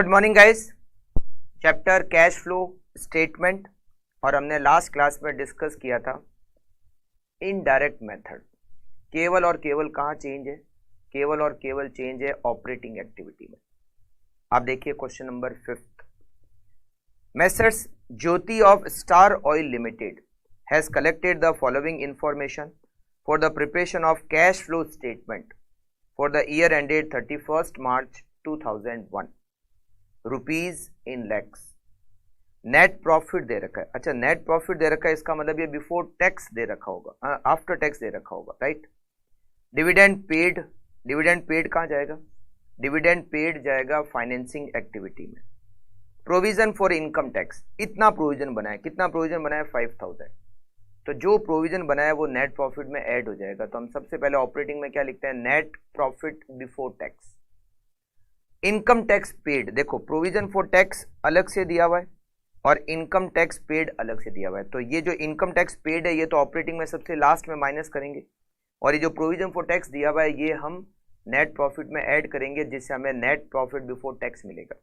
Good morning guys. Chapter cash flow statement और हमने last class में डिस्कस किया था इनडायरेक्ट मेथड। केवल और केवल कहाँ चेंज है? केवल और केवल चेंज है ऑपरेटिंग एक्टिविटी में। आप देखिए question number 5। Messrs Jyoti of star oil limited has collected the following information for the preparation of cash flow statement for the year ended 31st March 2001। Rupees in lakhs. Net profit दे रखा है। अच्छा, net profit दे रखा है, इसका मतलब ये बिफोर टैक्स दे रखा होगा, आफ्टर टैक्स दे रखा होगा, right. Dividend paid. Dividend paid कहाँ जाएगा? डिविडेंड पेड जाएगा फाइनेंसिंग एक्टिविटी में। प्रोविजन फॉर इनकम टैक्स, इतना प्रोविजन बनाया। कितना प्रोविजन बनाया? 5000। तो जो प्रोविजन बनाया वो नेट प्रॉफिट में ऐड हो जाएगा। तो हम सबसे पहले ऑपरेटिंग में क्या लिखते हैं? Net profit before tax. Income tax paid, देखो प्रोविजन फॉर टैक्स अलग से दिया हुआ है और इनकम टैक्स पेड अलग से दिया हुआ है। तो ये जो इनकम टैक्स पेड है ये तो ऑपरेटिंग में सबसे लास्ट में माइनस करेंगे, और ये जो प्रोविजन फॉर टैक्स दिया हुआ है ये हम नेट प्रॉफिट में ऐड करेंगे, जिससे हमें नेट प्रॉफिट बिफोर टैक्स मिलेगा।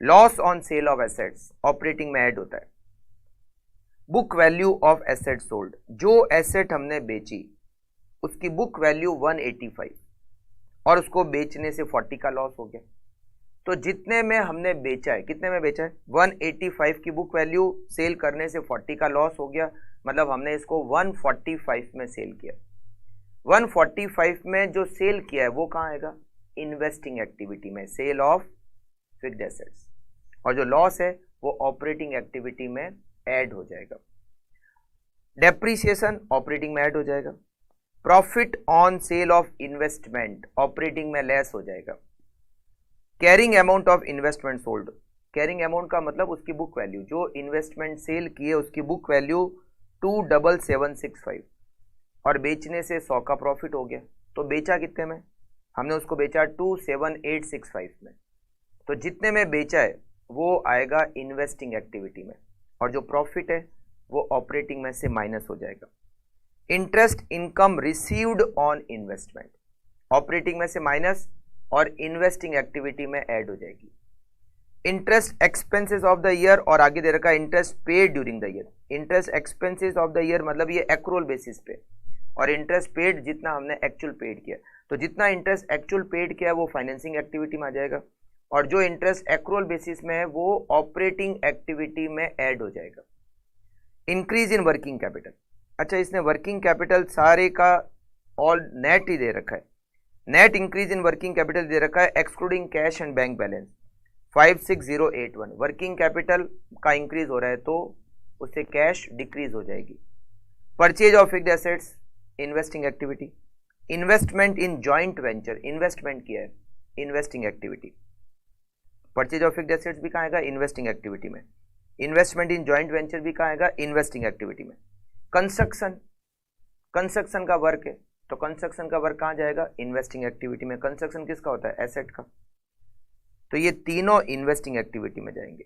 Loss on sale of assets operating में ऐड होता है। Book value of asset sold, जो एसेट हमने बेची उसकी बुक वैल्यू 185 और उसको बेचने से 40 का लॉस हो गया। तो जितने में हमने बेचा है, कितने में बेचा है? 185 की बुक वैल्यू, सेल करने से 40 का लॉस हो गया, मतलब हमने इसको 145 में सेल किया। 145 में जो सेल किया है वो कहाँ आएगा? इन्वेस्टिंग एक्टिविटी में, सेल ऑफ फिक्स्ड एसेट्स। और जो लॉस है वो ऑपरेटिंग एक्टिविटी में ऐड हो जाएगा। डेप्रीसिएशन ऑपरेटिंग में ऐड हो जाएगा। Profit on sale of investment operating में लेस हो जाएगा। Carrying amount of investment sold, carrying amount का मतलब उसकी बुक वैल्यू, जो इन्वेस्टमेंट सेल किए उसकी बुक वैल्यू 27765 और बेचने से 100 का प्रॉफिट हो गया। तो बेचा कितने में? हमने उसको बेचा 27865 में। तो जितने में बेचा है वो आएगा इन्वेस्टिंग एक्टिविटी में, और जो प्रॉफिट है वो ऑपरेटिंग में से माइनस हो जाएगा। Interest income received on investment operating में से माइनस और इन्वेस्टिंग एक्टिविटी में ऐड हो जाएगी। Interest expenses of the year, और आगे दे रखा है interest paid during the year. Interest expenses of the year मतलब ये एक्रूअल बेसिस पे, और इंटरेस्ट पेड जितना हमने एक्चुअल पेड किया। तो जितना इंटरेस्ट एक्चुअल पेड किया वो फाइनेंसिंग एक्टिविटी में आ जाएगा, और जो इंटरेस्ट एक्रूअल बेसिस में है वो ऑपरेटिंग एक्टिविटी में ऐड हो जाएगा। इंक्रीज इन वर्किंग कैपिटल, अच्छा इसने वर्किंग कैपिटल सारे का ऑल नेट ही दे रखा है। Net increase in working capital दे रखा है excluding cash and bank balance 56081। Working capital का इंक्रीज हो रहा है तो उससे कैश डिक्रीज हो जाएगी। Purchase of fixed assets investing activity. Investment in joint venture, investment किया है, investing activity. Purchase of fixed assets भी कहाँ आएगा? इन्वेस्टिंग एक्टिविटी में। इन्वेस्टमेंट इन जॉइंट वेंचर भी कहाँ आएगा? इन्वेस्टिंग एक्टिविटी में। कंस्ट्रक्शन, कंस्ट्रक्शन का वर्क है तो कंस्ट्रक्शन का वर्क कहाँ जाएगा? इन्वेस्टिंग एक्टिविटी में। कंस्ट्रक्शन किसका होता है? एसेट का। तो ये तीनों इन्वेस्टिंग एक्टिविटी में जाएंगे।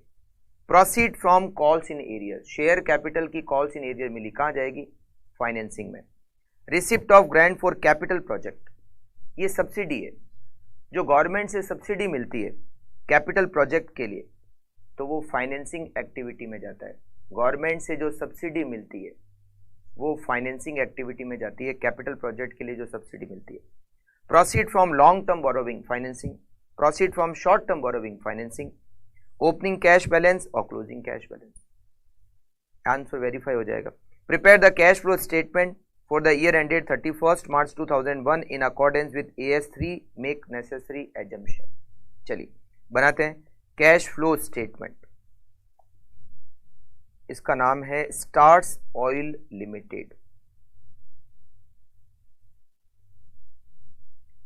Proceed from calls in arrear, share capital की कॉल्स इन एरियर मिली, कहाँ जाएगी? फाइनेंसिंग में। Receipt of grant for capital project, ये सब्सिडी है, जो गवर्नमेंट से सब्सिडी मिलती है कैपिटल प्रोजेक्ट के लिए, तो वो फाइनेंसिंग एक्टिविटी में जाता है। गवर्नमेंट से जो सब्सिडी मिलती है वो फाइनेंसिंग एक्टिविटी में जाती है, कैपिटल प्रोजेक्ट के लिए जो सब्सिडी मिलती है। Proceed from long term borrowing financing, proceed from short term borrowing financing. Opening cash balance और closing cash balance, answer verify हो जाएगा। Prepare the cash flow statement for the year ended 31st March 2001 in accordance with AS3, make necessary assumption. चलिए बनाते हैं cash flow statement. इसका नाम है stars oil limited.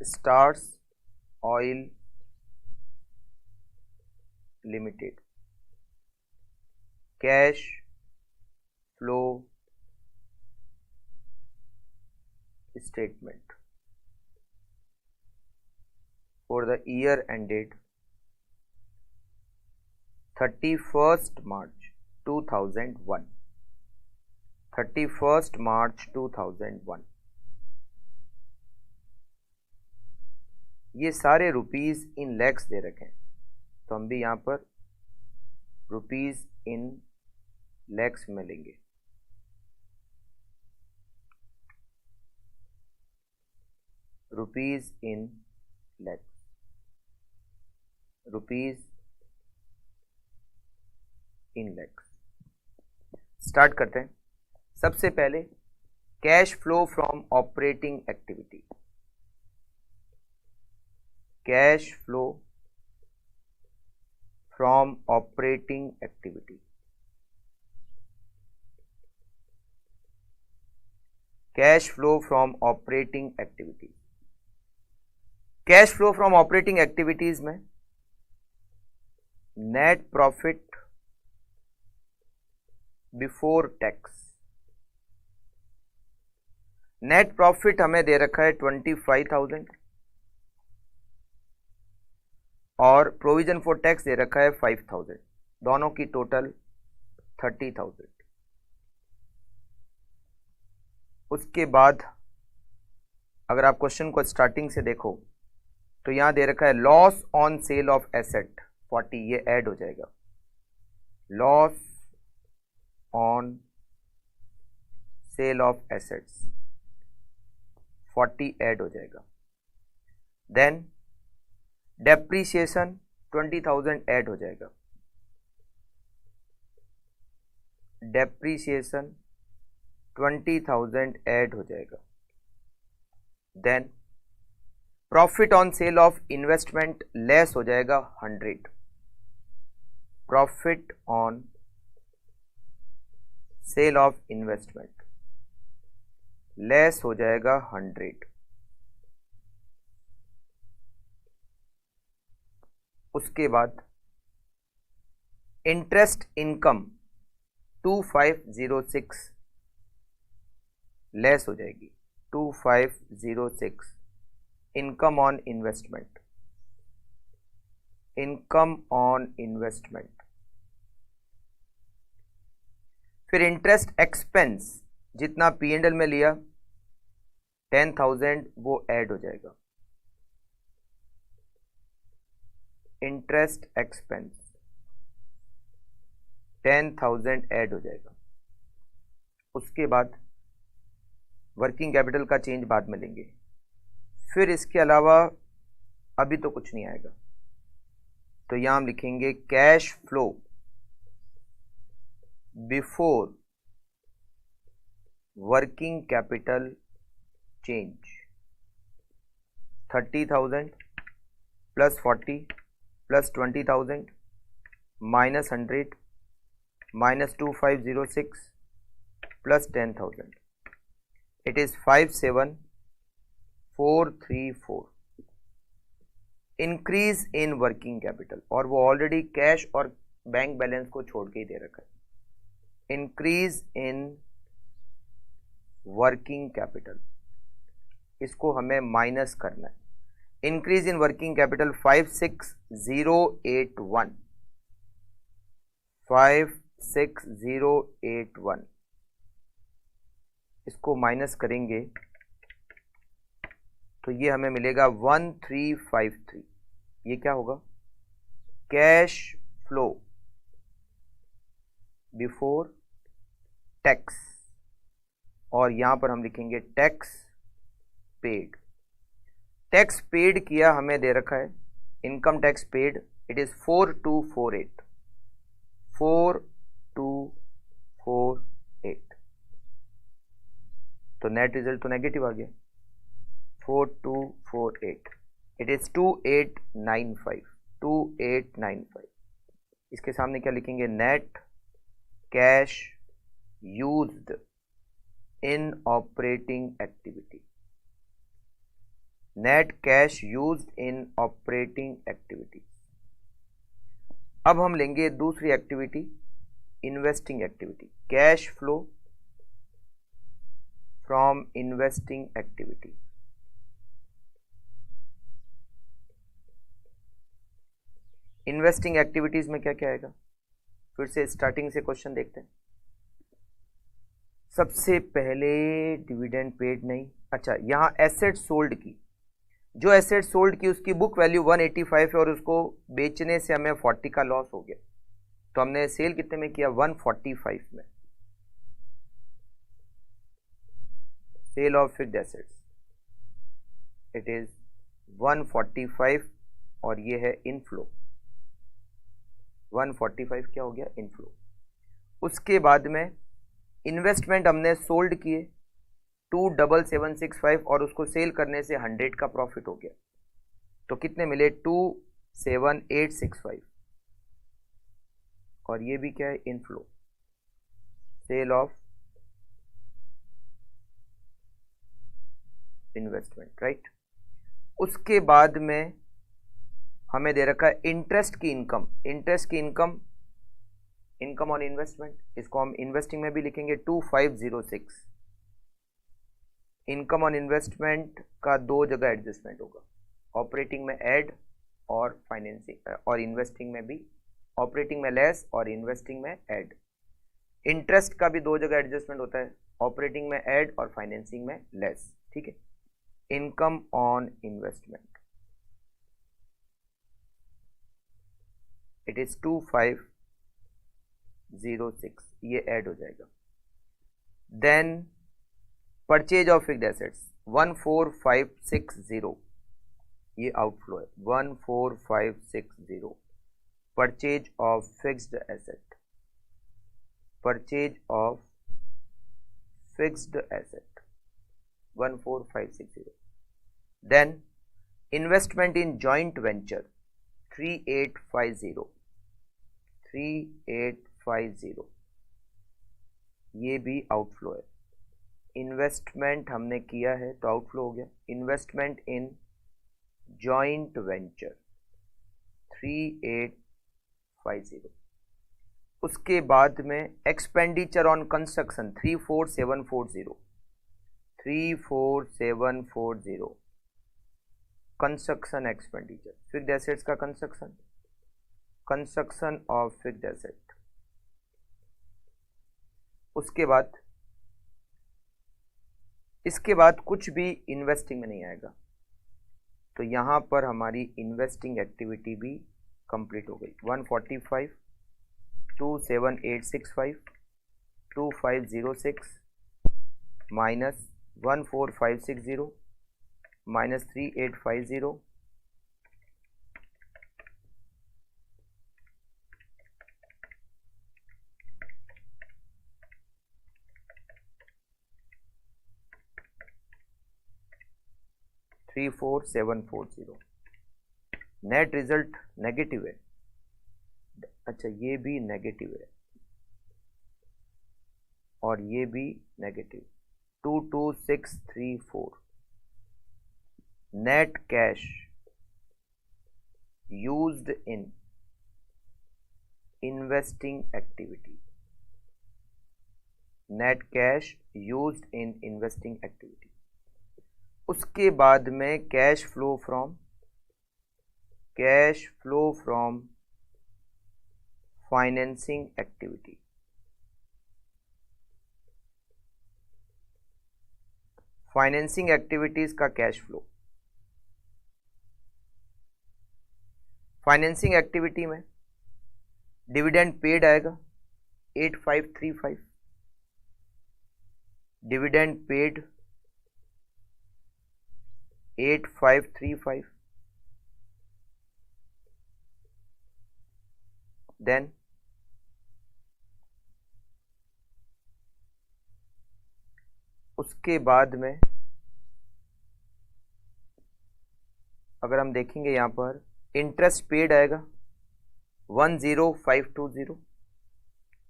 Stars oil limited cash flow statement for the year ended 31st March 2001। 31st March 2001। ये सारे rupees in lakhs दे रखे हैं। तो हम भी यहाँ पर रुपीज इन लैक्स में लेंगे। Rupees in lakhs, rupees in lakhs. Start करते हैं। सबसे पहले cash flow from operating activity, cash flow from operating activity, cash flow from operating activity. Cash flow from operating activities में net profit before tax, net profit हमें दे रखा है 25,000 और प्रोविजन फॉर टैक्स दे रखा है 5,000, दोनों की टोटल 30,000। उसके बाद अगर आप क्वेश्चन को स्टार्टिंग से देखो तो यहां दे रखा है loss on sale of asset 40, ये ऐड हो जाएगा। Loss on sale of assets 40 add हो जाएगा। देन डेप्रीसिएशन 20,000 ऐड हो जाएगा। डेप्रीसिएशन 20,000 ऐड हो जाएगा। Then profit on sale of investment less हो जाएगा 100। Profit on sale of investment less हो जाएगा 100। उसके बाद इंटरेस्ट इनकम 2506 लेस हो जाएगी 2506। Income on investment, income on investment. फिर इंटरेस्ट एक्सपेंस जितना P&L में लिया 10,000 वो ऐड हो जाएगा। इंटरेस्ट एक्सपेंस 10,000 ऐड हो जाएगा। उसके बाद वर्किंग कैपिटल का चेंज बाद में लेंगे। फिर इसके अलावा अभी तो कुछ नहीं आएगा, तो यहां हम लिखेंगे cash flow before working capital change 30,000 plus 40 plus 20,000 minus 100 minus 2506 plus 10,000, it is 57,434। Increase in working capital, और वो ऑलरेडी कैश और बैंक बैलेंस को छोड़ के ही दे रखा है। इंक्रीज इन वर्किंग कैपिटल, इसको हमें माइनस करना है। इंक्रीज इन वर्किंग कैपिटल 56,081, 56,081, इसको माइनस करेंगे तो ये हमें मिलेगा 1353। ये क्या होगा? कैश फ्लो बिफोर टैक्स, और यहां पर हम लिखेंगे टैक्स पेड। टैक्स पेड किया हमें दे रखा है income tax paid, it is 4248, 4248। तो नेट रिजल्ट तो नेगेटिव आ गया, 4248, इट इज 2895, 2895। इसके सामने क्या लिखेंगे? Net cash used in operating activity, net cash used in operating activity. अब हम लेंगे दूसरी activity, investing activity, cash flow from investing activity. Investing activities में क्या क्या आएगा? फिर से स्टार्टिंग से क्वेश्चन देखते हैं। सबसे पहले डिविडेंड पेड नहीं, अच्छा यहां एसेट सोल्ड की, जो एसेट सोल्ड की उसकी बुक वैल्यू 185 है और उसको बेचने से हमें 40 का लॉस हो गया, तो हमने सेल कितने में किया? 145 में। Sale of fixed assets it is 145 और ये है इनफ्लो। 145 क्या हो गया? इनफ्लो। उसके बाद में इन्वेस्टमेंट हमने सोल्ड किए 27765 और उसको सेल करने से 100 का प्रॉफिट हो गया, तो कितने मिले? 27865 और ये भी क्या है? Inflow. Sale of investment, right. उसके बाद में हमें दे रखा है इंटरेस्ट की इनकम। इंटरेस्ट की इनकम, इनकम ऑन इन्वेस्टमेंट, इसको हम इन्वेस्टिंग में भी लिखेंगे 2506। इनकम ऑन इन्वेस्टमेंट का दो जगह एडजस्टमेंट होगा, ऑपरेटिंग में ऐड और फाइनेंसिंग और इन्वेस्टिंग में भी, ऑपरेटिंग में लेस और इन्वेस्टिंग में ऐड। इंटरेस्ट का भी दो जगह एडजस्टमेंट होता है, ऑपरेटिंग में ऐड और फाइनेंसिंग में लेस, ठीक है। Income on investment it is 2506, ये ऐड हो जाएगा। Then purchase of fixed assets 14560, ये आउटफ्लो है 14560। Purchase of fixed asset, purchase of fixed asset 14560। Then investment in joint venture 3850, ये भी आउटफ्लो है। इन्वेस्टमेंट हमने किया है तो आउटफ्लो हो गया। Investment in joint venture 3850। उसके बाद में expenditure on construction 34740, construction expenditure, fixed assets का construction, construction of fixed asset. उसके बाद इसके बाद कुछ भी इन्वेस्टिंग में नहीं आएगा, तो यहां पर हमारी इन्वेस्टिंग एक्टिविटी भी कंप्लीट हो गई। 145, 27865, 2506 minus 14560 minus 3850, $34,740। Net result negative है। अच्छा, ये भी नेगेटिव है और ये भी negative, 22634। Net cash used in investing activity, net cash used in investing activity. उसके बाद में cash flow from financing activity, financing activities का कैश फ्लो। फाइनेंसिंग एक्टिविटी में डिविडेंड पेड आएगा 8535, डिविडेंड पेड 8535। देन उसके बाद में अगर हम देखेंगे यहां पर इंटरेस्ट पेड आएगा 10520,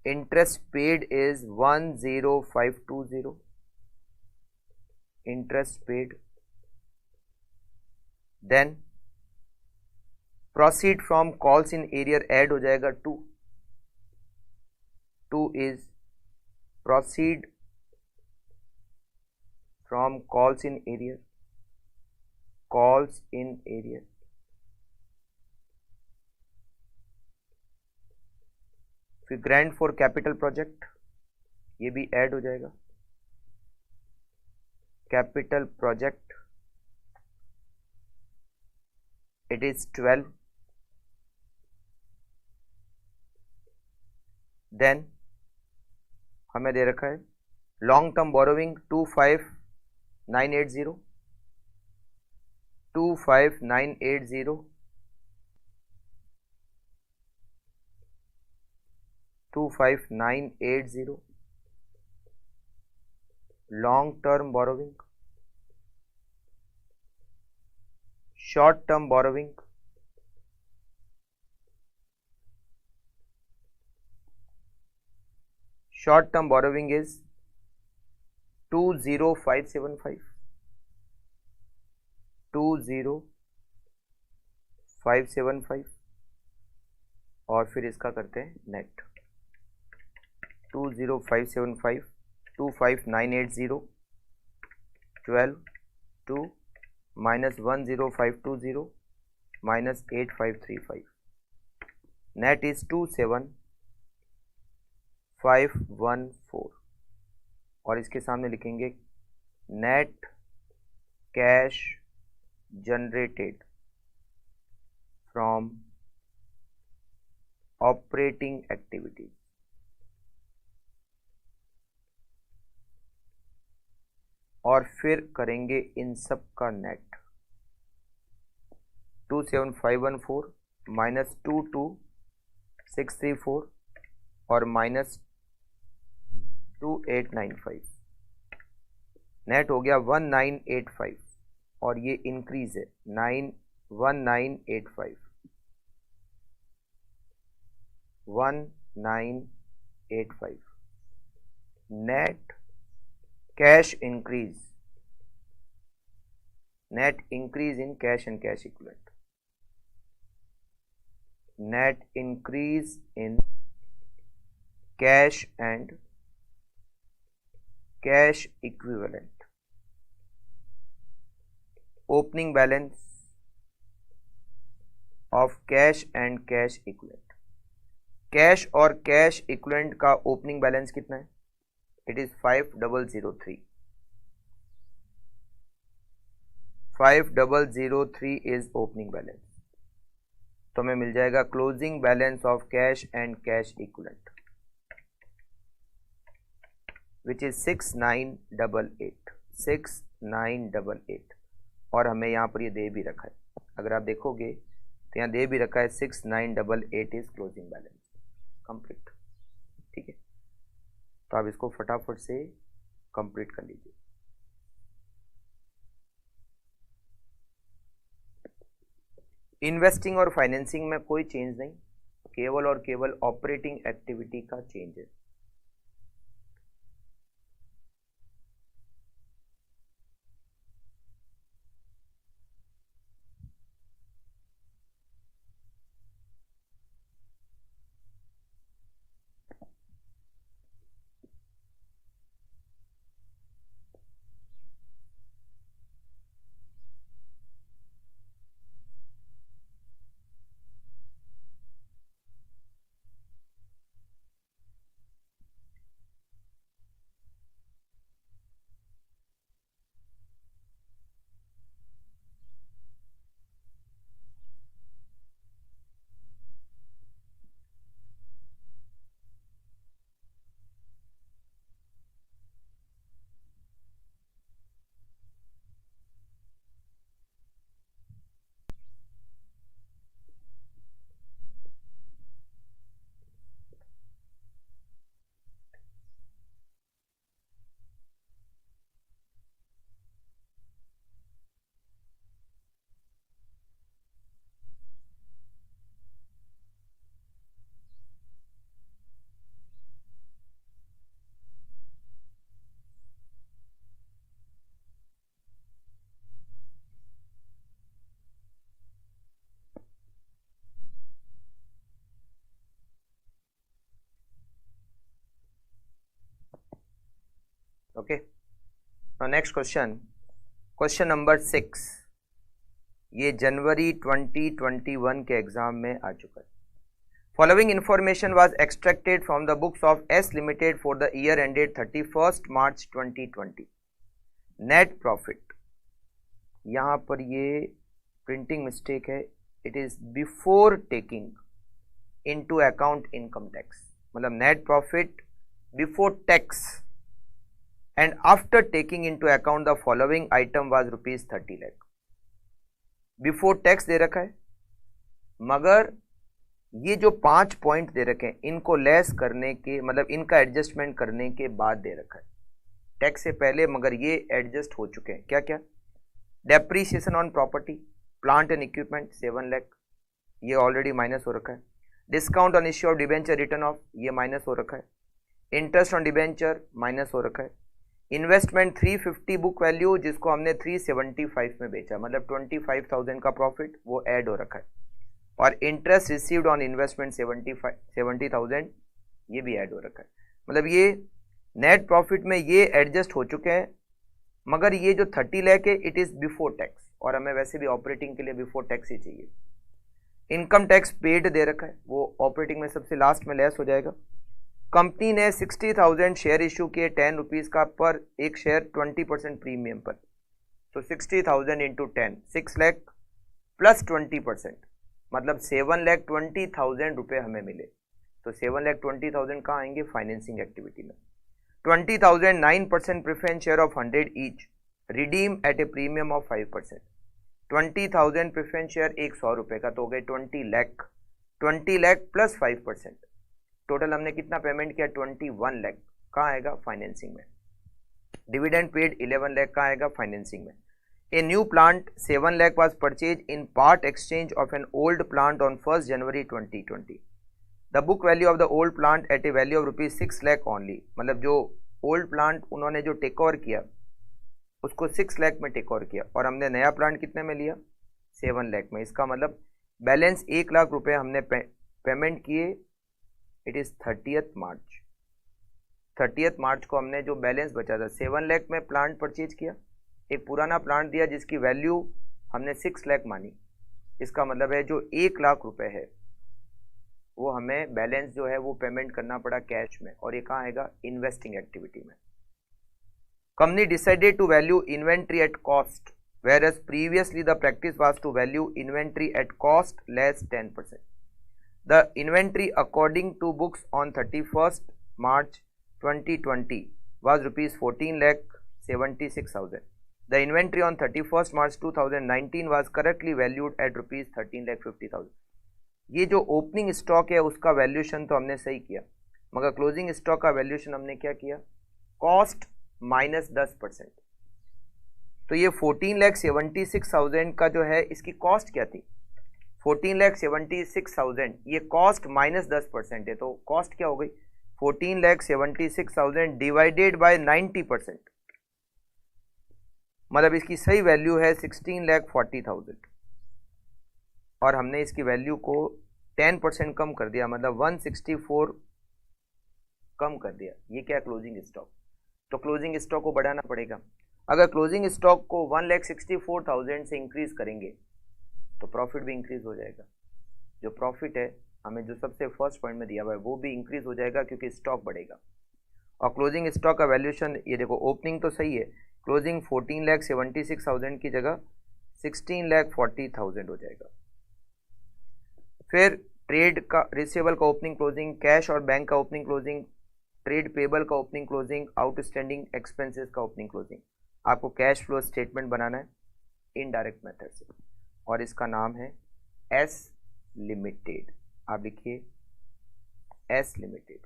interest paid is 10520, interest paid. Then proceed from calls in arrear add हो जाएगा 2 is proceed from calls in arrear, calls in arrear. फिर ग्रांट फॉर कैपिटल प्रोजेक्ट, ये भी ऐड हो जाएगा, capital project it is 12. Then हमें दे रखा है long term borrowing 25980, 25980, 25980 long term borrowing, short term borrowing, short term borrowing is 20575, 20575 और फिर इसका करते हैं net 20575, 25980, 12, 2 minus 10520 minus 8535. Net is 27514 और इसके सामने लिखेंगे net cash generated from operating activities. और फिर करेंगे इन सब का नेट 27514 माइनस 22634 और माइनस 2895, नेट हो गया 1985 और ये इंक्रीज है 1985, 1985 net cash increase, net increase in cash and cash equivalent, net increase in cash and cash equivalent, opening balance of cash and cash equivalent, cash और cash equivalent का opening balance कितना है? It is 5003, 5003 is opening balance, तो हमें मिल जाएगा closing balance of cash and cash equivalent which is 6988, 6988 और हमें यहाँ पर ये दे भी रखा है, अगर आप देखोगे तो यहाँ दे भी रखा है 6988 is closing balance complete, ठीक है। तो आप इसको फटाफट से कंप्लीट कर लीजिए। इन्वेस्टिंग और फाइनेंसिंग में कोई चेंज नहीं, केवल और केवल ऑपरेटिंग एक्टिविटी का चेंज है। Okay, next question, question number 6, ये जनवरी 2021 के एग्जाम में आ चुका है। Following information was extracted from the books of S limited for the year ended 31 March 2020। Net profit, यहाँ पर ये प्रिंटिंग मिस्टेक है, it is before taking into account income tax, मतलब net profit before tax and after taking into account the following item was ₹30 lakh. Before tax दे रखा है, मगर ये जो 5 पॉइंट दे रखे हैं इनको लेस करने के, मतलब इनका एडजस्टमेंट करने के बाद दे रखा है, टैक्स से पहले, मगर ये एडजस्ट हो चुके हैं। क्या क्या? Depreciation on property, plant and equipment 7 lakh, ये ऑलरेडी माइनस हो रखा है। Discount on issue of debenture return of, ये माइनस हो रखा है। इंटरेस्ट ऑन डिबेंचर माइनस हो रखा है। इन्वेस्टमेंट 350 बुक वैल्यू, जिसको हमने 375 में बेचा, मतलब 25,000 का प्रॉफिट, वो ऐड हो रखा है। और इंटरेस्ट रिसीव्ड ऑन इन्वेस्टमेंट 70,000, ये भी ऐड हो रखा है। मतलब ये नेट प्रॉफिट में ये एडजस्ट हो चुके हैं, मगर ये जो 30 लाख है इट इज बिफोर टैक्स, और हमें वैसे भी ऑपरेटिंग के लिए बिफोर टैक्स ही चाहिए। इनकम टैक्स पेड दे रखा है, वो ऑपरेटिंग में सबसे लास्ट में लेस हो जाएगा। कंपनी ने 60,000 शेयर इशू किए 10 रुपीज का पर एक शेयर 20% प्रीमियम पर, तो 60,000 इंटू 10, 6 लाख प्लस 20%, मतलब 7,20,000 रुपये हमें मिले। तो 7,20,000 कहाँ आएंगे? फाइनेंसिंग एक्टिविटी में। 20,000 9% preference share of 100 each, redeem at a premium of 5%। 20,000 preference share एक 100 रुपये का, तो हो गए 20 लाख। 20 लाख प्लस 5%, टोटल हमने कितना पेमेंट किया? 21 लाख। कहाँ आएगा? फाइनेंसिंग में। डिविडेंड पेड 11 लाख, कहाँ आएगा? फाइनेंसिंग में। A new plant 7 lakh was purchased in part exchange of an old plant on 1st January 2020. The book value of the old plant at a value of ₹6 lakh only. मतलब जो old plant उन्होंने जो take over किया उसको 6 लाख में take over किया, और हमने नया प्लांट कितने में लिया? 7 लाख में। इसका मतलब बैलेंस 1 लाख रुपए हमने पेमेंट किए। It is 30th March. 30th मार्च को हमने जो बैलेंस बचा था, 7 लाख में प्लांट परचेज किया, एक पुराना प्लांट दिया जिसकी वैल्यू हमने 6 लाख मानी। इसका मतलब है जो 1 लाख रुपए है वो हमें बैलेंस जो है वो पेमेंट करना पड़ा कैश में, और ये कहाँ आएगा? इन्वेस्टिंग एक्टिविटी में। Company decided to value inventory at cost, whereas previously the practice was to value inventory at cost less 10%. The inventory according to books on 31st March 2020 was ₹14,76,000. The inventory on 31st March 2019 was correctly valued at ₹13,50,000. ये जो opening stock है उसका valuation तो हमने सही किया, मगर closing stock का वैल्यूएशन हमने क्या किया? Cost minus 10%। तो ये 14,76,000 का जो है इसकी कॉस्ट क्या थी? 14,76,000, ये कॉस्ट माइनस 10% है, तो कॉस्ट क्या हो गई? 14,76,000 डिवाइडेड बाय 90%, मतलब इसकी सही वैल्यू है 16,40,000, और हमने इसकी वैल्यू को 10% कम कर दिया, मतलब 164 कम कर दिया। ये क्या? Closing stock. तो क्लोजिंग स्टॉक को बढ़ाना पड़ेगा। अगर क्लोजिंग स्टॉक को 1,64,000 से इंक्रीज करेंगे तो प्रॉफिट भी इंक्रीज हो जाएगा। जो प्रॉफिट है हमें जो सबसे फर्स्ट पॉइंट में दिया हुआ है वो भी इंक्रीज हो जाएगा, क्योंकि स्टॉक बढ़ेगा। और क्लोजिंग स्टॉक का वैल्यूएशन ये देखो, ओपनिंग तो सही है, क्लोजिंग 14,76,000 की जगह 16,40,000 हो जाएगा। फिर ट्रेड का, रिसीवेबल का ओपनिंग क्लोजिंग, कैश और बैंक का ओपनिंग क्लोजिंग, ट्रेड पेबल का ओपनिंग क्लोजिंग, आउटस्टैंडिंग एक्सपेंसेस का ओपनिंग क्लोजिंग। आपको कैश फ्लो स्टेटमेंट बनाना है इनडायरेक्ट मेथड से, और इसका नाम है एस लिमिटेड। आप लिखिए S limited.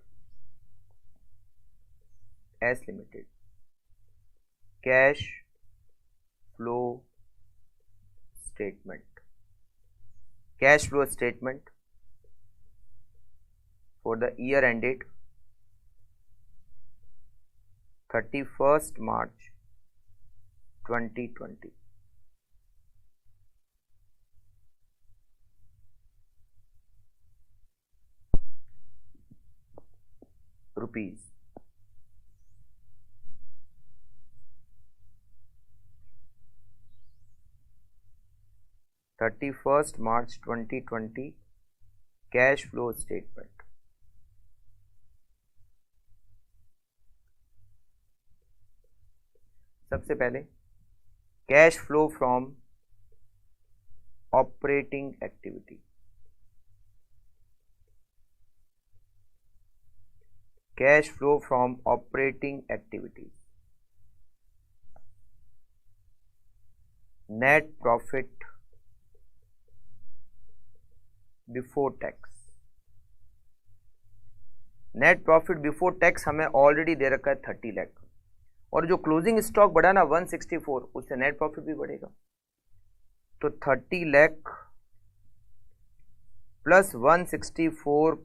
S limited cash flow statement. Cash flow statement for the year ended 31st March 2020. Rupees 31st March 2020 cash flow statement. सबसे पहले cash flow from operating activity, cash flow from operating activities, net profit before tax. Net profit before tax हमें already दे रखा है 30 लाख, और जो closing stock बढ़ा ना 164, उससे नेट प्रॉफिट भी बढ़ेगा। तो 30 लाख प्लस 164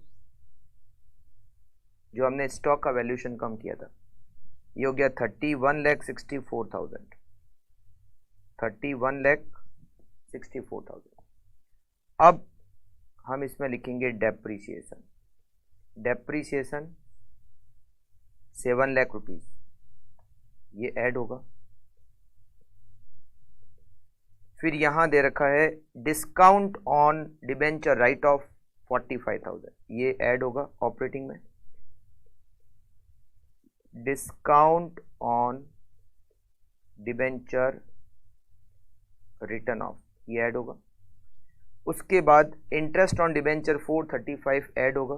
जो हमने स्टॉक का वैल्यूएशन कम किया था, ये हो गया 31,64,000। 31,64,000। अब हम इसमें लिखेंगे डेप्रीसिएशन। डेप्रीसिएशन 7 लाख रुपीज, ये ऐड होगा। फिर यहां दे रखा है discount on debenture right of 45,000, ये ऐड होगा ऑपरेटिंग में। Discount on debenture return of, ये ऐड होगा। उसके बाद इंटरेस्ट ऑन डिबेंचर 435 ऐड होगा।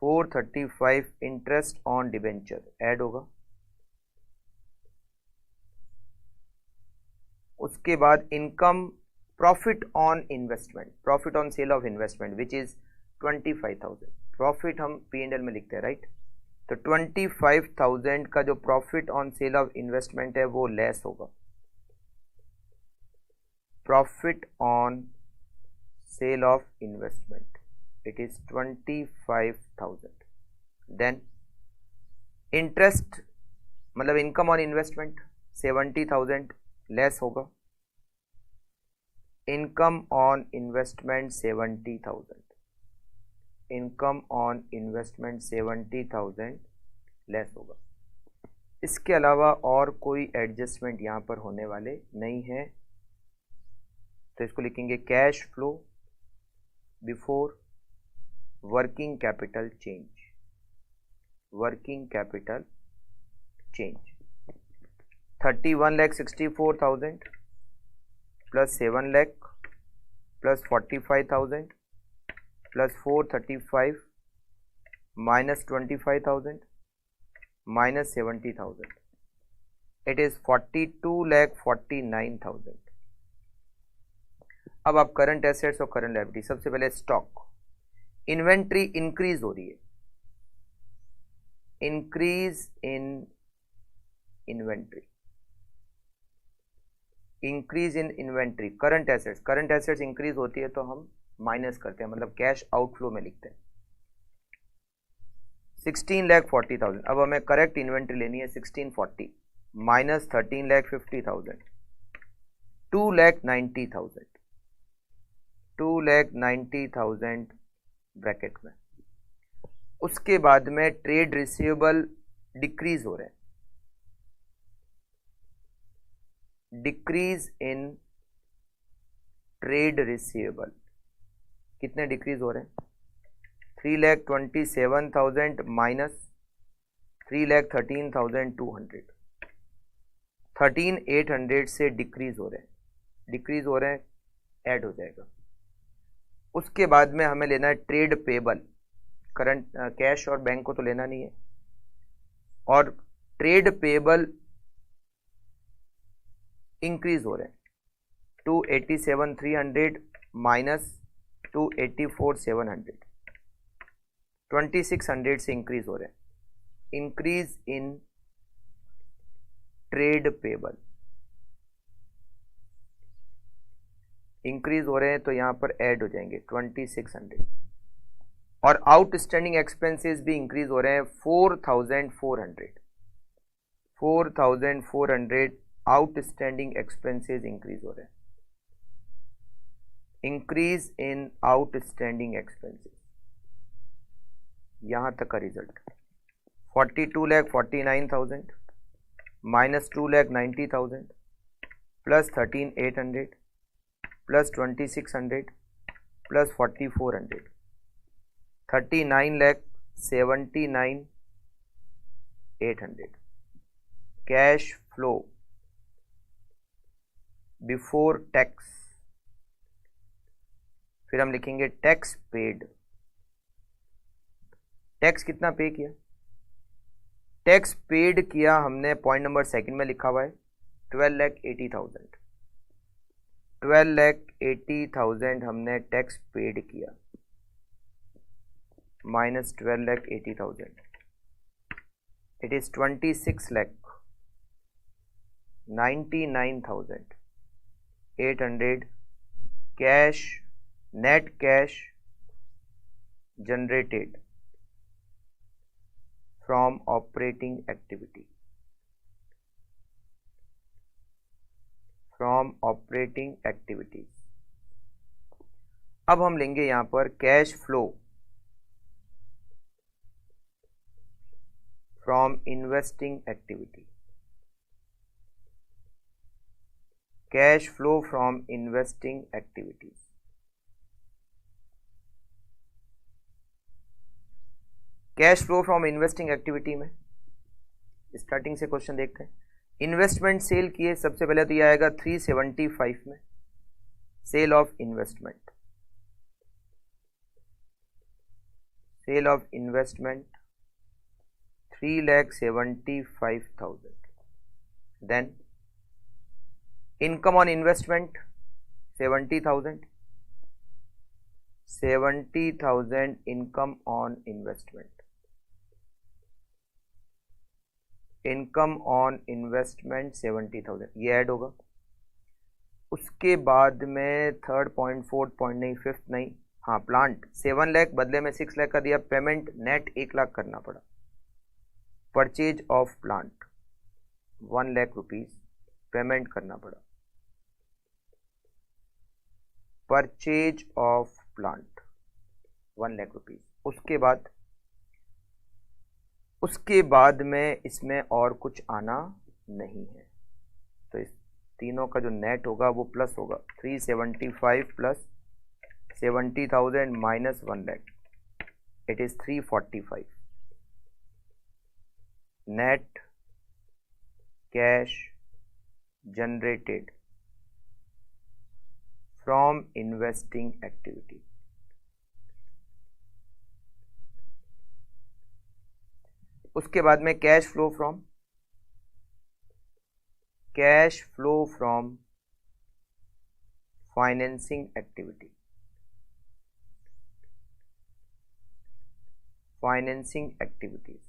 435 इंटरेस्ट ऑन डिबेंचर ऐड होगा। उसके बाद income profit on investment, profit on sale of investment which is 25,000। Profit हम P&L में लिखते हैं, राइट। तो 25,000 का जो profit on sale of investment है वो लेस होगा। Profit on sale of investment it is 25,000। Then interest मतलब इनकम ऑन इन्वेस्टमेंट 70,000 लेस होगा। Income on investment 70,000, income on investment 70,000 less होगा। इसके अलावा और कोई एडजस्टमेंट यहां पर होने वाले नहीं है, तो इसको लिखेंगे cash flow before working capital change. Working capital change 31,64,000 plus 7 lakh plus 45,000 plus 435 minus 25,000 minus 70,000, it is 42,49,000। अब आप करंट एसेट्स और करंट लायबिलिटी, सबसे पहले स्टॉक। इन्वेंट्री इंक्रीज हो रही है, increase in inventory, increase in inventory. Current assets, current assets increase होती है तो हम माइनस करते हैं, मतलब कैश आउटफ्लो में लिखते हैं। 16,40,000। अब हमें करेक्ट इन्वेंट्री लेनी है। 1640 माइनस 13,50,000, 2,90,000, 2,90,000 ब्रैकेट में। उसके बाद में ट्रेड रिसीवेबल डिक्रीज हो रहे हैं, डिक्रीज इन ट्रेड रिसीवेबल। कितने डिक्रीज हो रहे हैं? 3,27,000 माइनस 3,13,200, 13,800 से डिक्रीज हो रहे हैं, डिक्रीज हो रहे हैं, ऐड हो जाएगा। उसके बाद में हमें लेना है ट्रेड पेबल। करंट कैश और बैंक को तो लेना नहीं है, और ट्रेड पेबल इंक्रीज हो रहे हैं। 287,300 माइनस 284,700, 2,600 से इंक्रीज हो रहे हैं। Increase in trade payable increase हो रहे हैं तो यहां पर ऐड हो जाएंगे 2,600। और आउटस्टैंडिंग एक्सपेंसेस भी इंक्रीज हो रहे हैं 4,400, 4,400 आउटस्टैंडिंग एक्सपेंसेस इंक्रीज हो रहे हैं। इंक्रीज इन आउटस्टैंडिंग एक्सपेंसेस, यहां तक का result 42,49,000 minus 2,90,000 plus 13,800 plus 2,600 plus 4,400, 39,79,800। Cash flow before tax, फिर हम लिखेंगे टैक्स पेड। टैक्स कितना पे किया, टैक्स पेड किया हमने, पॉइंट नंबर सेकंड में लिखा हुआ है 12,80,000। 12,80,000 हमने टैक्स पेड किया, minus 12,80,000, it is 26,99,800 cash, net cash generated from operating activity, from operating activities. अब हम लेंगे यहां पर cash flow from investing activity, cash flow from investing activities. Cash flow from investing activity में स्टार्टिंग से question देखते हैं। इन्वेस्टमेंट सेल किए, सबसे पहले तो ये आएगा 375 में, sale of investment, sale of investment 3,75,000। Then income on investment 70,000, 70,000 income on investment, income on investment 70,000, ये ऐड होगा। उसके बाद में थर्ड पॉइंट, फोर्थ पॉइंट नहीं, फिफ्थ नहीं, हाँ प्लांट 7 लाख बदले में 6 लाख का दिया, पेमेंट नेट 1 लाख करना पड़ा। Purchase of plant 1 lakh rupees payment करना पड़ा, purchase of plant 1 lakh rupees. उसके बाद में इसमें और कुछ आना नहीं है, तो इस तीनों का जो नेट होगा वो प्लस होगा, 375 plus 70,000 minus 1 lakh, it is 345। Net cash generated from investing activity. उसके बाद में cash flow from financing activity, financing activities.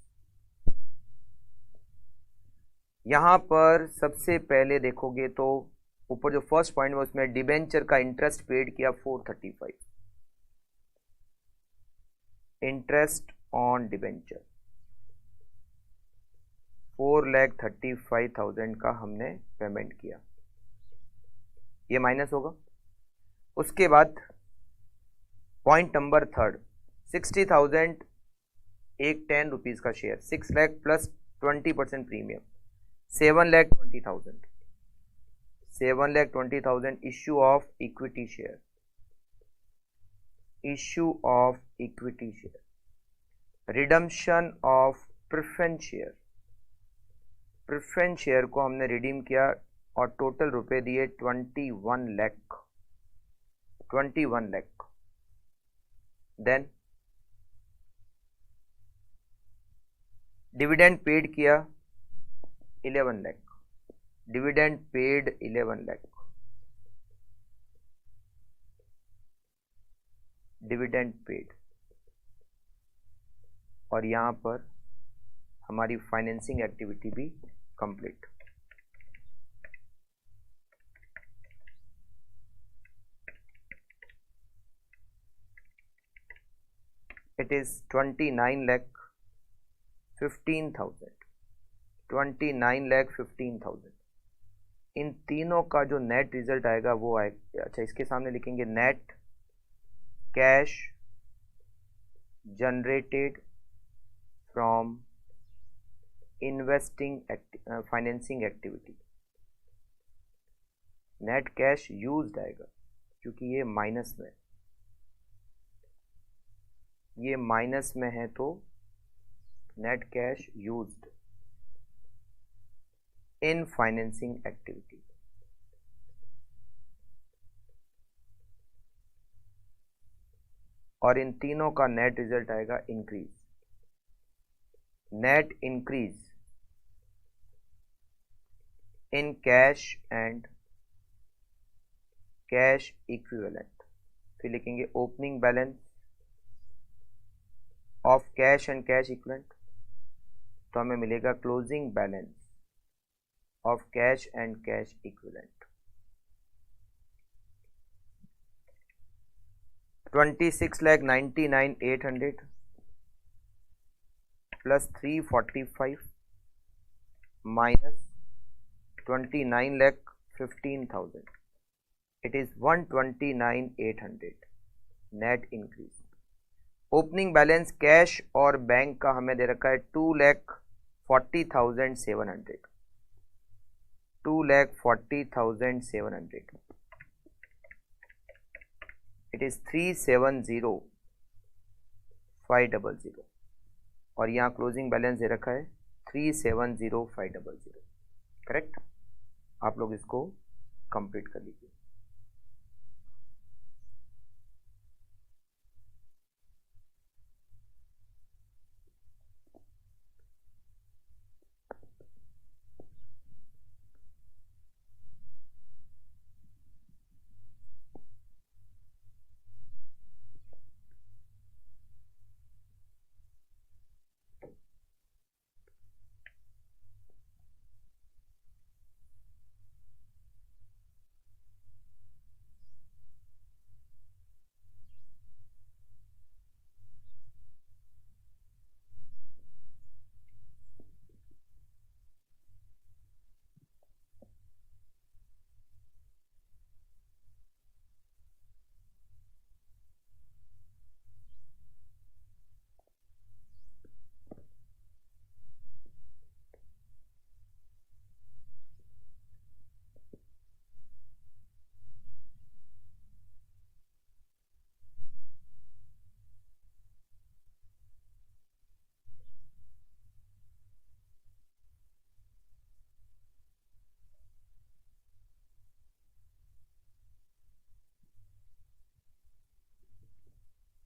यहां पर सबसे पहले देखोगे तो ऊपर जो फर्स्ट पॉइंट है उसमें डिबेंचर का इंटरेस्ट पेड किया 435, इंटरेस्ट ऑन डिबेंचर 4,35,000 का हमने पेमेंट किया, ये माइनस होगा। उसके बाद पॉइंट नंबर थर्ड, 60,000 एक 10 रुपीज का share, 6 lakh plus 20% premium, 7,20,000, 7,20,000 issue of equity share, issue of equity share, redemption of preference share, preference share को हमने रिडीम किया और टोटल रुपए दिए 21 lakh, 21 lakh. Then dividend paid किया 11 lakh, dividend paid 11 lakh, dividend paid. और यहां पर हमारी फाइनेंसिंग एक्टिविटी भी कंप्लीट। It is 29,15,000, 29,15,000। इन तीनों का जो नेट रिजल्ट आएगा वो आएगा, अच्छा इसके सामने लिखेंगे net cash generated from investing financing activity. Net cash used आएगा क्योंकि ये माइनस में, ये माइनस में है तो net cash used in financing activity. और इन तीनों का नेट रिजल्ट आएगा increase, net increase in cash and cash equivalent. फिर लिखेंगे opening balance of cash and cash equivalent, तो हमें मिलेगा closing balance of cash and cash equivalent. 26,99,800 plus 345 minus 29,15,000, it is 129,800 net increase. Opening balance cash और bank का हमें दे रखा है 2,40,700, 2,40,700, इट इज 3,70,500 और यहाँ क्लोजिंग बैलेंस दे रखा है 3,70,500। करेक्ट, आप लोग इसको कंप्लीट कर लीजिए।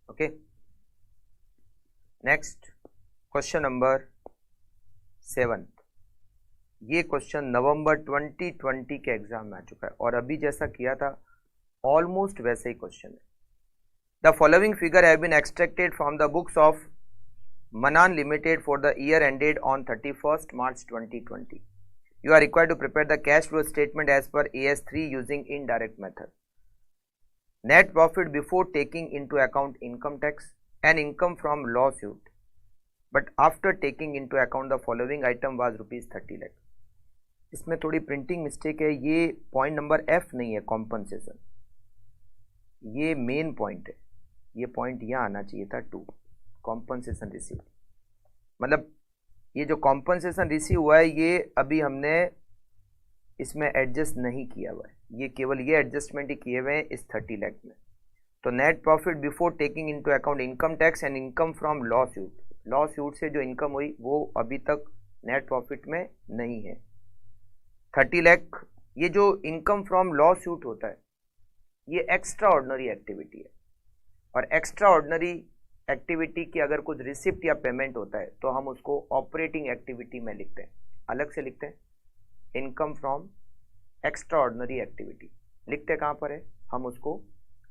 Okay, next question number 7। ये क्वेश्चन नवंबर 2020 के एग्जाम में आ चुका है और अभी जैसा किया था ऑलमोस्ट वैसे ही क्वेश्चन है। The following figure have been extracted from the books of Manan limited for the year ended on 31st March 2020. You are required to prepare the cash flow statement as per AS3 using indirect method. Net profit before taking into account income tax and income from lawsuit, but after taking into account the following item was rupees 30 lakh. इसमें थोड़ी printing mistake है, ये point number F नहीं है, compensation, ये main point है, ये point यहाँ आना चाहिए था 2, कॉम्पनसेशन रिसीव। मतलब ये जो कॉम्पनसेशन रिसीव हुआ है ये अभी हमने इसमें एडजस्ट नहीं किया हुआ है, ये केवल ये एडजस्टमेंट ही किए हुए हैं इस 30 लाख में। तो net profit before taking into account income tax and income from law suit, law suit से जो इनकम हुई वो अभी तक नेट प्रॉफिट में नहीं है। 30 लाख, ये जो इनकम फ्रॉम लॉ सूट होता है ये एक्स्ट्रा ऑर्डिनरी एक्टिविटी है, और एक्स्ट्रा ऑर्डिनरी एक्टिविटी की अगर कुछ रिसिप्ट या पेमेंट होता है तो हम उसको ऑपरेटिंग एक्टिविटी में लिखते हैं, अलग से लिखते हैं। Income from extra ordinary activity लिखते कहाँ पर है, हम उसको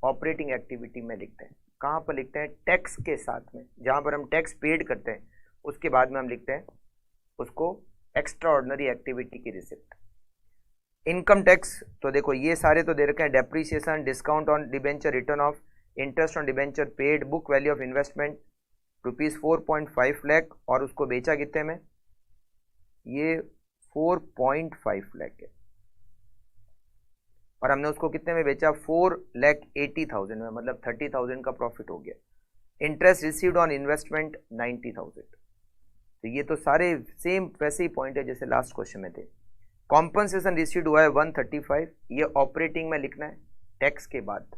ऑपरेटिंग एक्टिविटी में लिखते हैं। कहाँ पर लिखते हैं, टैक्स के साथ में, जहाँ पर हम टैक्स पेड करते हैं उसके बाद में हम लिखते हैं उसको एक्स्ट्रा ऑर्डिनरी एक्टिविटी की रिसिप्ट। इनकम टैक्स तो देखो ये सारे तो दे रखे हैं, depreciation, discount on debenture, return of interest on debenture paid, book value of investment rupees 4.5 lakh, और उसको बेचा कितने में, ये 4.5 लाख है, और हमने उसको कितने में बेचा, 4,80,000 में, मतलब 30,000 का प्रॉफिट हो गया। Interest received on investment 90,000। तो ये तो सारे सेम वैसे ही पॉइंट है जैसे लास्ट क्वेश्चन में थे। कॉम्पनसेशन रिसीव्ड हुआ है 135, ये ऑपरेटिंग में लिखना है टैक्स के बाद,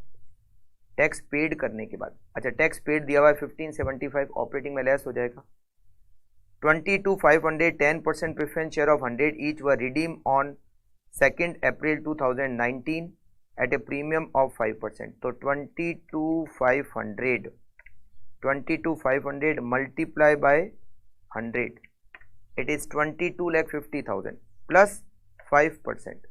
टैक्स पेड करने के बाद। अच्छा, टैक्स पेड दिया हुआ है 1575, ऑपरेटिंग में लेस हो जाएगा। 22,500 10% preference share of 100 each were redeem on 2 April 2019 at a premium of 5%। तो 22,500 22,500 multiply by 100, it is 22,50,000 plus 5%.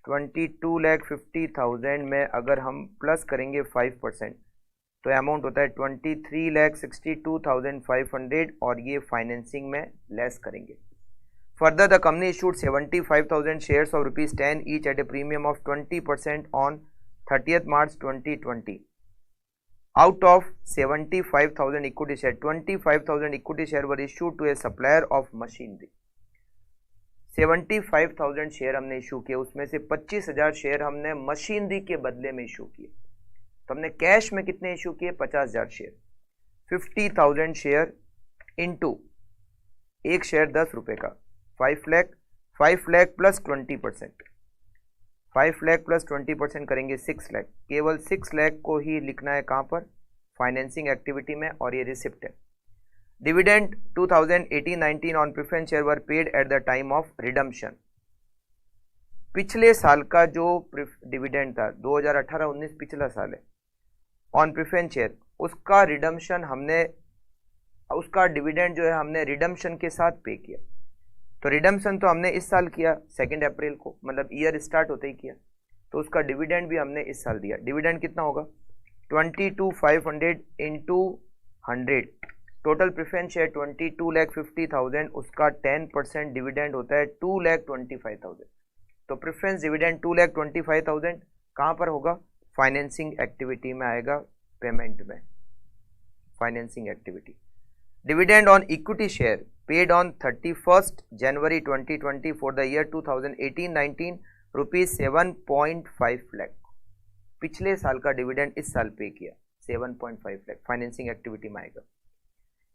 22,50,000 में अगर हम प्लस करेंगे 5% तो अमाउंट होता है 23,62,500 और ये फाइनेंसिंग में लेस करेंगे. Further the company issued 75,000 shares of ₹10 each eight a premium of 20% on 30th March 2020. Out of 75,000 equity share, 25,000 equity share were issued to a supplier of machinery. 75,000 share हमने issue किए, उसमें से 25,000 share हमने machinery के बदले में issue किए. तो हमने कैश में कितने इशू किए? 50,000 शेयर. 50,000 शेयर इंटू एक शेयर 10 रुपए का, 5 लाख. 5 लाख प्लस 20%, 5 लाख प्लस 20% करेंगे 6 लाख. केवल 6 लाख को ही लिखना है कहां पर? फाइनेंसिंग एक्टिविटी में, और ये रिसिप्ट है. Dividend 2018-19 on preference share were paid at the time of redemption. पिछले साल का जो डिविडेंड था 2018-19 पिछला साल है, ऑन प्रेफरेंस शेयर, उसका रिडम्पशन हमने, उसका डिविडेंड जो है हमने रिडम्पशन के साथ पे किया. तो रिडम्पशन तो हमने इस साल किया 2 अप्रैल को, मतलब ईयर स्टार्ट होते ही किया, तो उसका डिविडेंड भी हमने इस साल दिया. डिविडेंड कितना होगा? 22,500 इंटू 100. टोटल प्रेफरेंस शेयर 22,50,000, उसका 10% डिविडेंड होता है 2,25,000. तो प्रेफरेंस डिविडेंड 2,25,000 कहाँ पर होगा? फाइनेंसिंग एक्टिविटी में आएगा, पेमेंट में, financing activity. Dividend on equity share paid on 31st January 2020 for the year 2018-19 rupees 7.5 lakh. पिछले साल का डिविडेंड इस साल पे किया 7.5 लाख, फाइनेंसिंग एक्टिविटी में आएगा.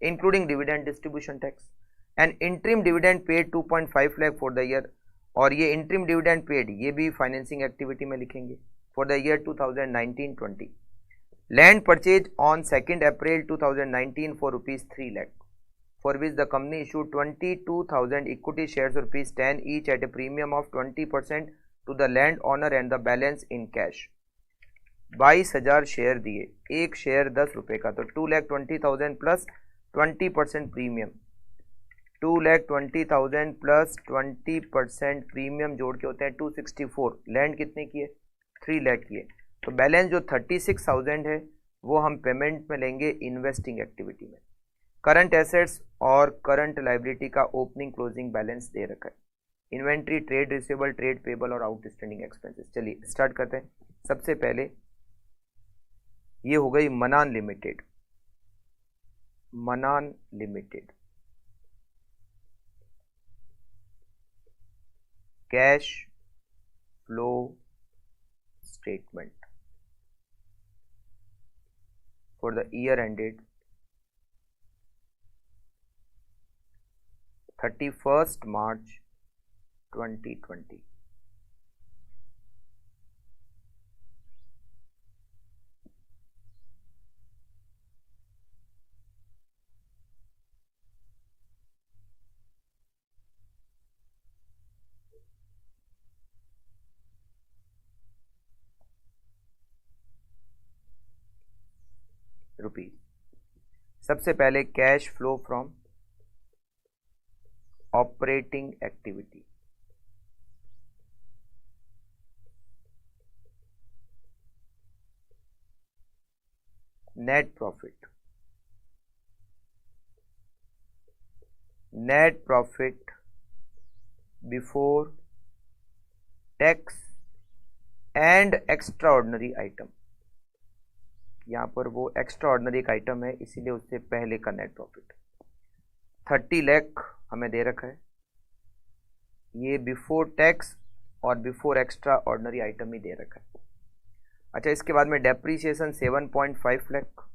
Including dividend distribution tax. And interim dividend paid 2.5 lakh for the year, और ये इंटरिम डिविडेंड पेड ये भी फाइनेंसिंग एक्टिविटी में लिखेंगे for the year 2019-20. Land purchase on 2 April 2019 for ₹3 lakh, for which the company issued 22,000 equity shares of ₹10 each at a premium of 20% to the landowner and the balance in cash. 22,000 share दिए, एक share 10 रुपए का, तो 2,20,000 plus 20% premium, 2,20,000 plus 20% premium जोड़ के होते हैं 264. Land कितने किए? 3 लाख किए. तो बैलेंस जो 36,000 है वो हम पेमेंट में लेंगे इन्वेस्टिंग एक्टिविटी में. करंट एसेट्स और करंट लाइबिलिटी का ओपनिंग क्लोजिंग बैलेंस दे रखा है. Inventory, trade receivable, trade payable और आउटस्टैंडिंग एक्सपेंसेस. चलिए स्टार्ट करते हैं. सबसे पहले ये हो गई मनान लिमिटेड. मनान limited cash flow statement for the year ended 31st March 2020. Rupees. सबसे पहले cash flow from operating activity. Net profit. Net profit before tax and extra ordinary item. यहां पर वो एक्स्ट्रा ऑर्डिनरी एक आइटम है, इसीलिए उससे पहले का नेट प्रॉफिट 30 लाख हमें दे रखा है. ये बिफोर टैक्स और बिफोर एक्स्ट्रा ऑर्डिनरी आइटम ही दे रखा है. अच्छा, इसके बाद में डेप्रीसिएशन 7.5 लाख,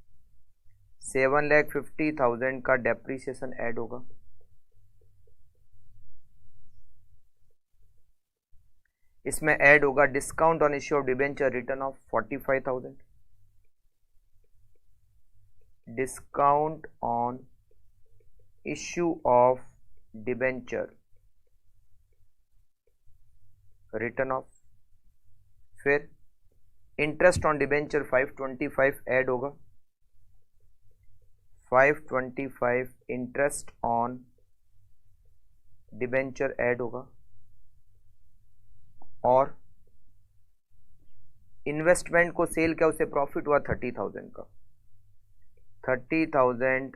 7,50,000 का डेप्रीसिएशन ऐड होगा. इसमें ऐड होगा discount on issue of debenture return of 45,000, discount on issue of debenture return of, फिर इंटरेस्ट ऑन डिबेंचर 525 ऐड होगा. 525 इंटरेस्ट ऑन डिबेंचर ऐड होगा, और इन्वेस्टमेंट को सेल क्या, उसे प्रॉफिट हुआ 30,000 का, 30,000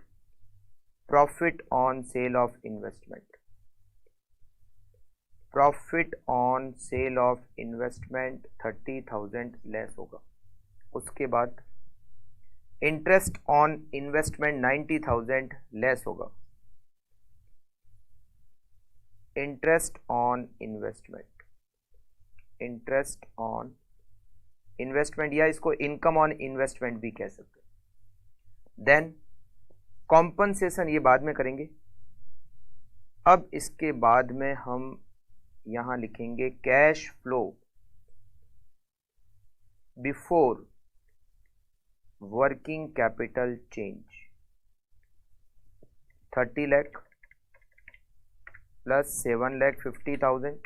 profit on sale of investment, profit on sale of investment 30,000 less होगा। उसके बाद इंटरेस्ट ऑन इन्वेस्टमेंट 90,000 लेस होगा, interest on investment, interest on investment, या इसको इनकम ऑन इन्वेस्टमेंट भी कह सकते हैं। देन कॉम्पनसेशन ये बाद में करेंगे। अब इसके बाद में हम यहां लिखेंगे cash flow before working capital change, 30 lakh plus 7,50,000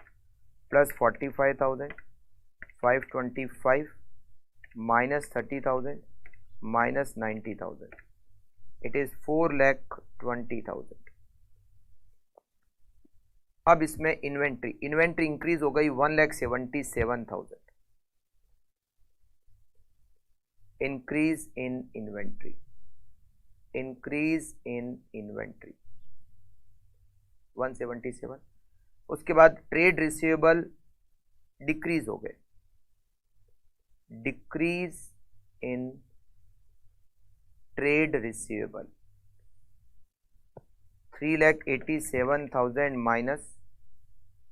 plus 45,000, 525 minus 30,000 minus 90,000, it is 4,20,000। अब इसमें इन्वेंट्री इंक्रीज हो गई 1,77,000, increase in inventory, increase in inventory 177। उसके बाद ट्रेड रिसीवेबल डिक्रीज हो गए, decrease in trade receivable 3,87,000 minus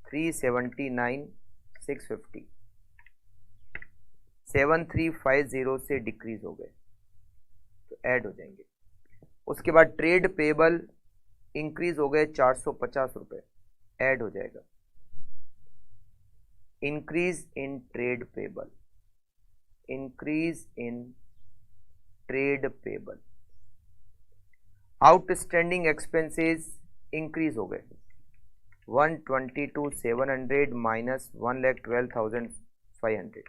379,650, 7,350 से डिक्रीज हो गए, तो ऐड हो जाएंगे। उसके बाद ट्रेड पेबल इंक्रीज हो गए 450 रुपए, ऐड हो जाएगा, increase in trade payable, increase in trade payable. Outstanding expenses increase हो गए 122,700 माइनस 1,12,500,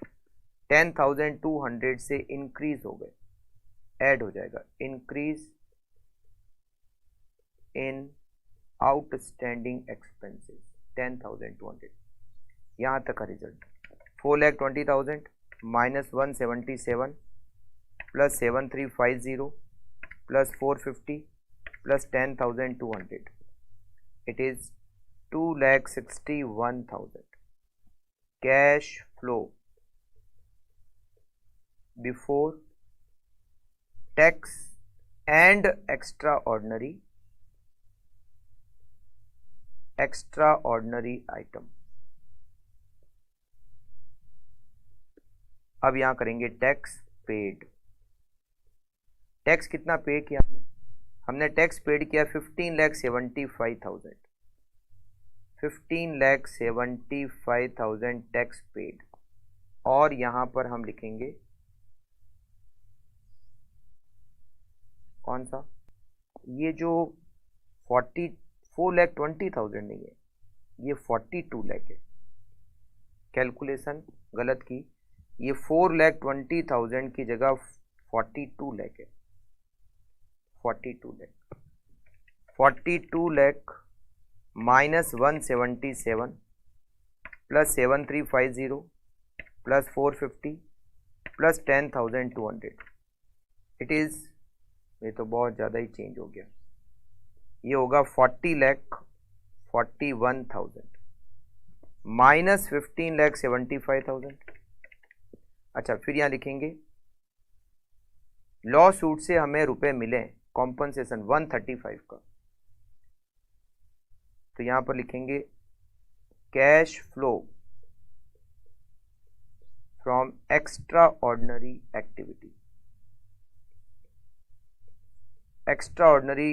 10,200 से इंक्रीज हो गए, ऐड हो जाएगा, इंक्रीज इन आउटस्टैंडिंग एक्सपेंसेस 10,200। यहां तक का result 4,20,000 minus 177 plus 7,350 plus 450 plus 10,200, it is 2,61,000 cash flow before tax and extraordinary item. अब यहां करेंगे टैक्स पेड। टैक्स कितना पे किया हमने टैक्स पेड किया 15,75,000, 15,75,000 टैक्स पेड। और यहां पर हम लिखेंगे कौन सा, ये जो 4,20,000 नहीं है, ये 42 लाख है, कैलकुलेशन गलत की, ये 4,20,000 की जगह 42 लाख है, 42 lakh, 42 lakh minus 177 plus 7,350 plus 450 plus 10,200, it is, ये तो बहुत ज़्यादा ही चेंज हो गया, ये होगा 40,41,000 माइनस 15,75,000। अच्छा, फिर यहाँ लिखेंगे लॉ सूट से हमें रुपए मिले कॉम्पनसेशन 135 का, तो यहां पर लिखेंगे cash flow from extra ordinary activity. Extra ordinary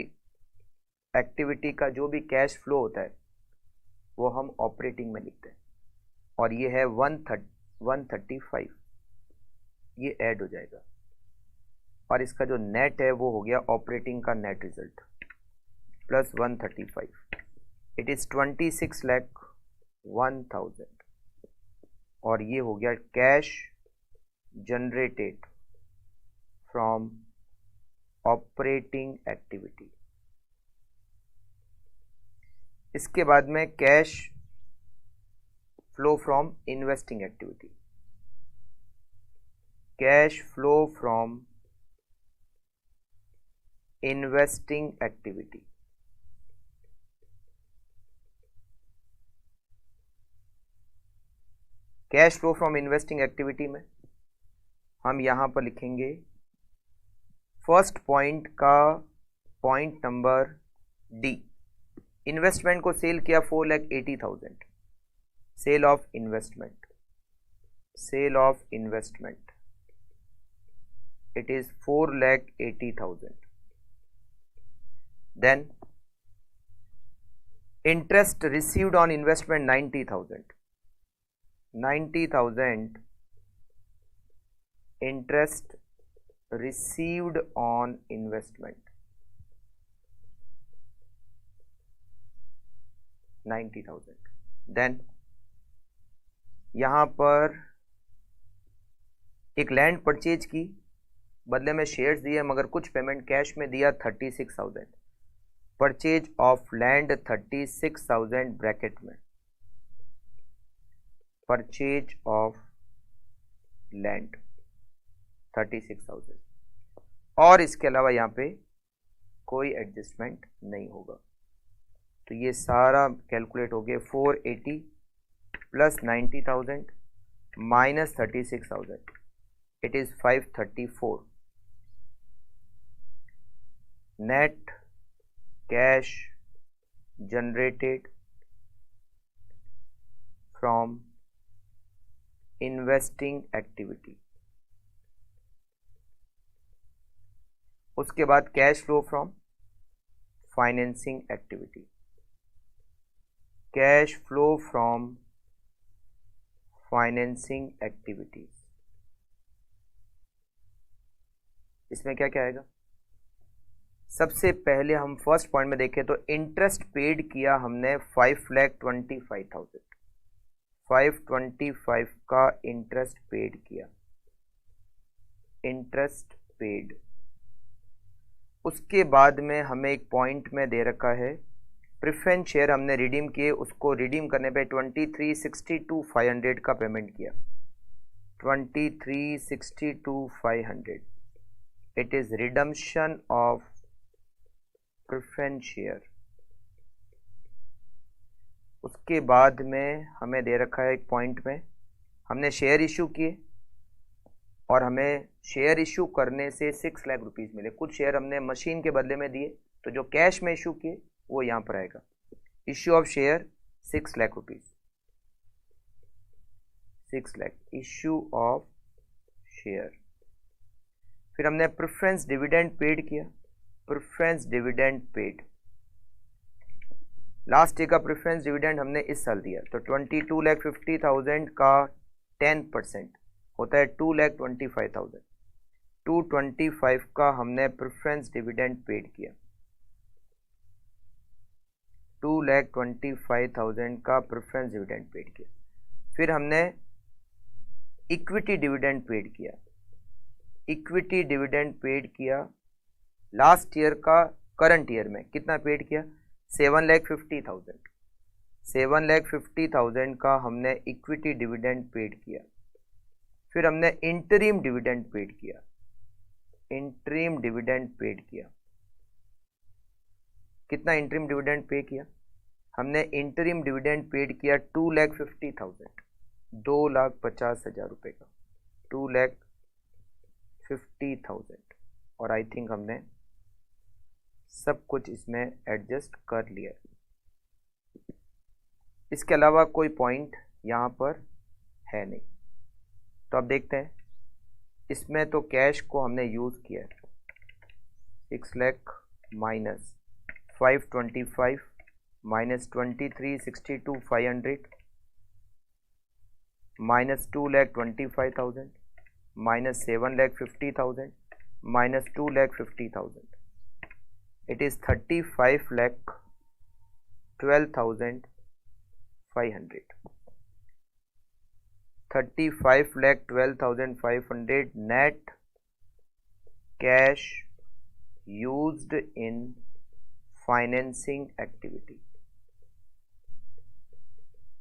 activity का जो भी कैश फ्लो होता है वो हम ऑपरेटिंग में लिखते हैं, और ये है 135, ये ऐड हो जाएगा, और इसका जो नेट है वो हो गया ऑपरेटिंग का net result plus 135, it is 26,01,000, और ये हो गया cash generated from operating activity. इसके बाद में cash flow from investing activity, cash flow from investing activity. Cash flow from investing activity में हम यहां पर लिखेंगे फर्स्ट पॉइंट का पॉइंट नंबर डी, इन्वेस्टमेंट को सेल किया 4,80,000, sale of investment, sale of investment it is 4,80,000। Then interest received on investment 90,000, 90,000 interest received on investment, 90,000। Then यहां पर एक लैंड परचेज की, बदले में शेयर्स दिए मगर कुछ पेमेंट कैश में दिया 36,000, परचेज ऑफ लैंड 36,000 ब्रैकेट में, परचेज ऑफ लैंड 36,000, और इसके अलावा यहाँ पे कोई एडजस्टमेंट नहीं होगा। तो ये सारा कैलकुलेट हो गया 480 plus 90,000 minus 36,000, it is 534। Net cash generated from investing activity. उसके बाद cash flow from financing activity, cash flow from financing activities. इसमें क्या क्या आएगा? सबसे पहले हम फर्स्ट पॉइंट में देखें तो इंटरेस्ट पेड किया हमने 5,25,000, 525 का इंटरेस्ट पेड किया, इंटरेस्ट पेड। उसके बाद में हमें एक पॉइंट में दे रखा है प्रेफरेंस शेयर हमने रिडीम किए, उसको रिडीम करने पे 23,62,500 का पेमेंट किया, 23,62,500 it is redemption of preference share. उसके बाद में हमें दे रखा है एक पॉइंट में हमने शेयर इशू किए और हमें शेयर इशू करने से 6 लाख रुपीस मिले। कुछ शेयर हमने मशीन के बदले में दिए, तो जो कैश में इशू किए वो यहाँ पर आएगा, issue of share 6 lakh rupees, 6 lakh issue of share. फिर हमने प्रेफरेंस डिविडेंड पेड किया, preference dividend paid, last year का प्रेफरेंस डिविडेंड हमने इस साल दिया, तो 22,50,000 का 10% होता है 2,25,000, 225 का हमने प्रेफरेंस डिविडेंड पेड किया, 2,25,000 का प्रेफरेंस डिविडेंड पेड किया। फिर हमने इक्विटी डिविडेंड पेड किया, इक्विटी डिविडेंड पेड किया लास्ट ईयर का करंट ईयर में कितना पेड किया? 7,50,000, 7,50,000 का हमने इक्विटी डिविडेंड पेड किया। फिर हमने इंटरिम डिविडेंड पेड किया, इंटरिम डिविडेंड पेड किया। कितना इंटरिम डिविडेंड पे किया? हमने इंटरिम डिविडेंड पेड किया 2,50,000, 2,50,000 रुपए का, 2,50,000, और आई थिंक हमने सब कुछ इसमें एडजस्ट कर लिया। इसके अलावा कोई पॉइंट यहाँ पर है नहीं। तो अब देखते हैं, इसमें तो कैश को हमने यूज किया 6 lakh minus 525 minus 23,62,500 minus 2,25,000 minus 7,50,000 minus 2,50,000 it is 35,12,500, 35,12,500 net cash used in financing activity,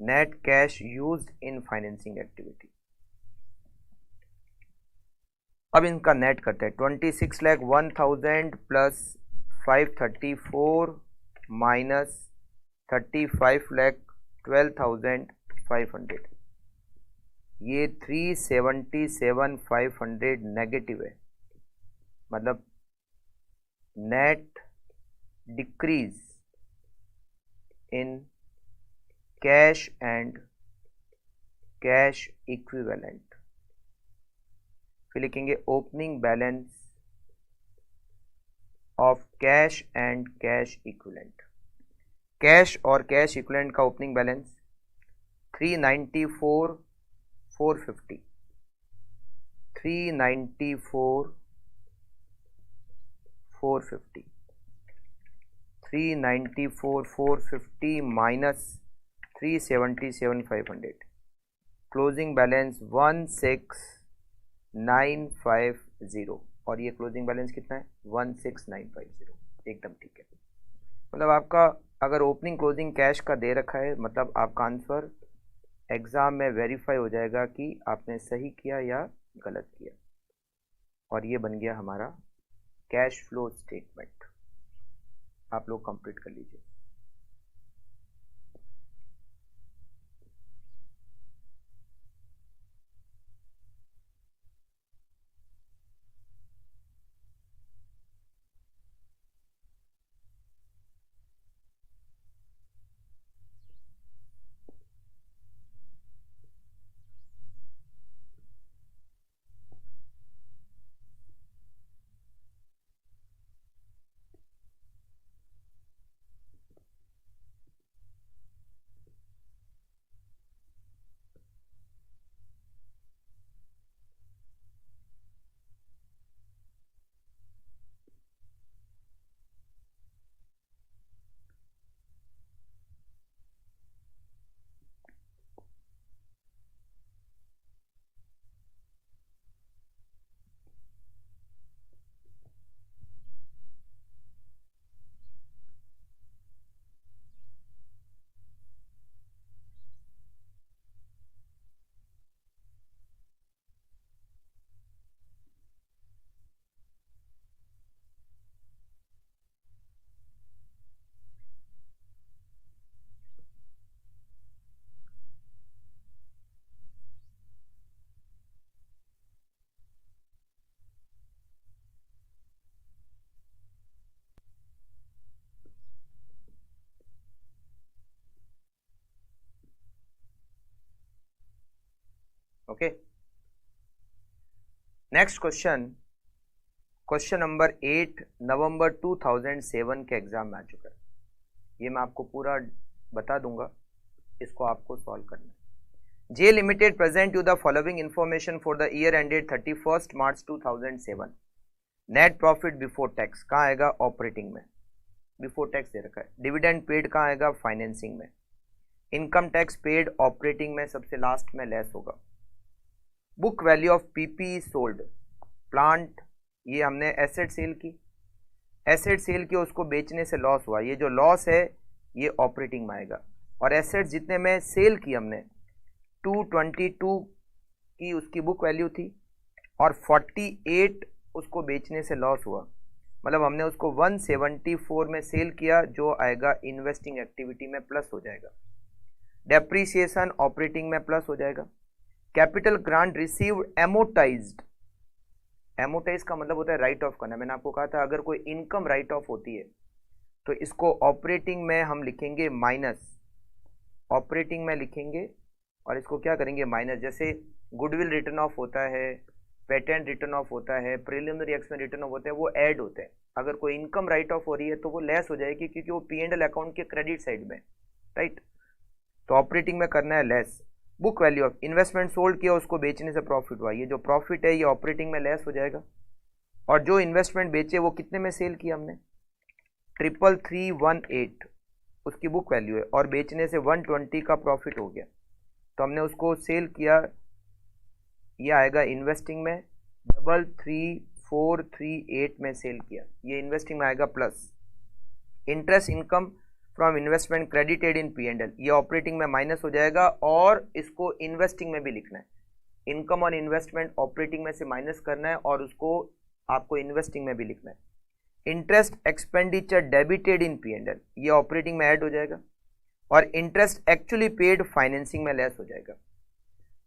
net cash used in financing activity। अब इनका नेट करते हैं। 26 लाख 1000 प्लस 534 माइनस 35 लाख 12,500, ये 377,500 नेगेटिव है, मतलब net decrease in cash and cash equivalent. फिर लिखेंगे opening balance of cash and cash equivalent. Cash और कैश इक्विवेलेंट का opening balance 394,450, 394,450, 394,450 minus 377,500, closing balance 16,950, और ये क्लोजिंग बैलेंस कितना है 16,950, एकदम ठीक है। मतलब आपका अगर ओपनिंग क्लोजिंग कैश का दे रखा है, मतलब आपका आंसर एग्जाम में वेरीफाई हो जाएगा कि आपने सही किया या गलत किया, और ये बन गया हमारा कैश फ्लो स्टेटमेंट। आप लोग कंप्लीट कर लीजिए। Okay, next question, question number 8 नवंबर 2007 के एग्जाम में आ चुका है। ये मैं आपको पूरा बता दूंगा, इसको आपको सॉल्व करना है। J limited present you the following information for the year ended 31 March 2007। Net profit before tax कहाँ आएगा, ऑपरेटिंग में, बिफोर टैक्स दे रखा है। डिविडेंड पेड कहाँ आएगा, फाइनेंसिंग में। इनकम टैक्स पेड ऑपरेटिंग में, सबसे लास्ट में लेस होगा। Book value of PP sold, plant, ये हमने एसेट सेल की, एसेट सेल की, उसको बेचने से लॉस हुआ, ये जो लॉस है ये ऑपरेटिंग में आएगा। और एसेट जितने में सेल की हमने 222 की उसकी बुक वैल्यू थी, और 48 उसको बेचने से लॉस हुआ, मतलब हमने उसको 174 में सेल किया, जो आएगा इन्वेस्टिंग एक्टिविटी में, प्लस हो जाएगा। डेप्रीसिएशन ऑपरेटिंग में प्लस हो जाएगा। कैपिटल ग्रांट रिसीव्ड एमोटाइज्ड, एमोटाइज का मतलब होता है राइट ऑफ करना। मैंने आपको कहा था अगर कोई इनकम राइट ऑफ होती है तो इसको ऑपरेटिंग में हम लिखेंगे माइनस, ऑपरेटिंग में लिखेंगे और इसको क्या करेंगे माइनस। जैसे गुडविल रिटर्न ऑफ होता है, पेटेंट रिटर्न ऑफ होता है, प्रिलिमिनरी एक्सपेंस रिटर्न ऑफ होते हैं, वो ऐड होते हैं। अगर कोई इनकम राइट ऑफ हो रही है तो वो लेस हो जाएगी, क्योंकि वो P&L अकाउंट के क्रेडिट साइड में, राइट। तो ऑपरेटिंग में करना है less. Book value of investment sold किया, उसको बेचने से प्रॉफिट हुआ, ये जो प्रॉफिट है ये ऑपरेटिंग में लेस हो जाएगा। और जो इन्वेस्टमेंट बेचे वो कितने में सेल किया हमने, 33,318 उसकी बुक वैल्यू है, और बेचने से 120 का प्रॉफिट हो गया, तो हमने उसको सेल किया, ये आएगा इन्वेस्टिंग में 33,348 438 में सेल किया, ये इन्वेस्टिंग में आएगा plus. Interest income from investment credited in P&L, ये ऑपरेटिंग में माइनस हो जाएगा और इसको इन्वेस्टिंग में भी लिखना है। इनकम और इन्वेस्टमेंट ऑपरेटिंग में से माइनस करना है और उसको आपको इन्वेस्टिंग में भी लिखना है। Interest expenditure debited in P&L, ये ऑपरेटिंग में ऐड हो जाएगा और इंटरेस्ट एक्चुअली पेड फाइनेंसिंग में लेस हो जाएगा।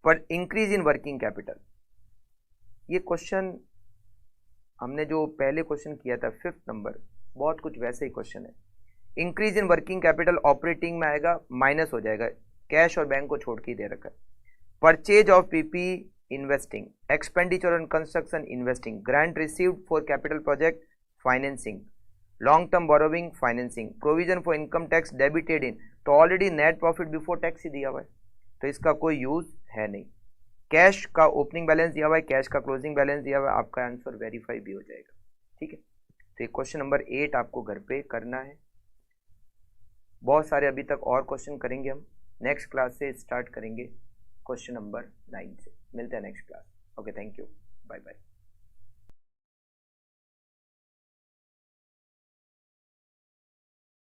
पर इंक्रीज इन वर्किंग कैपिटल, ये क्वेश्चन हमने जो पहले क्वेश्चन किया था 5th नंबर, बहुत कुछ वैसे ही क्वेश्चन है। Increase in working capital operating में आएगा, माइनस हो जाएगा, कैश और बैंक को छोड़ के दे रखा है। Purchase of PP investing, expenditure on construction investing, grant received for capital project financing, long term borrowing financing, provision for income tax debited in, तो already net profit before tax ही दिया हुआ है तो इसका कोई यूज है नहीं। कैश का ओपनिंग बैलेंस दिया हुआ है, कैश का क्लोजिंग बैलेंस दिया हुआ है, आपका आंसर वेरीफाई भी हो जाएगा। ठीक है, तो ये क्वेश्चन नंबर 8 आपको घर पे करना है। बहुत सारे अभी तक और क्वेश्चन करेंगे हम, नेक्स्ट क्लास से स्टार्ट करेंगे क्वेश्चन नंबर 9 से। मिलते हैं next class. Okay, thank you, bye bye.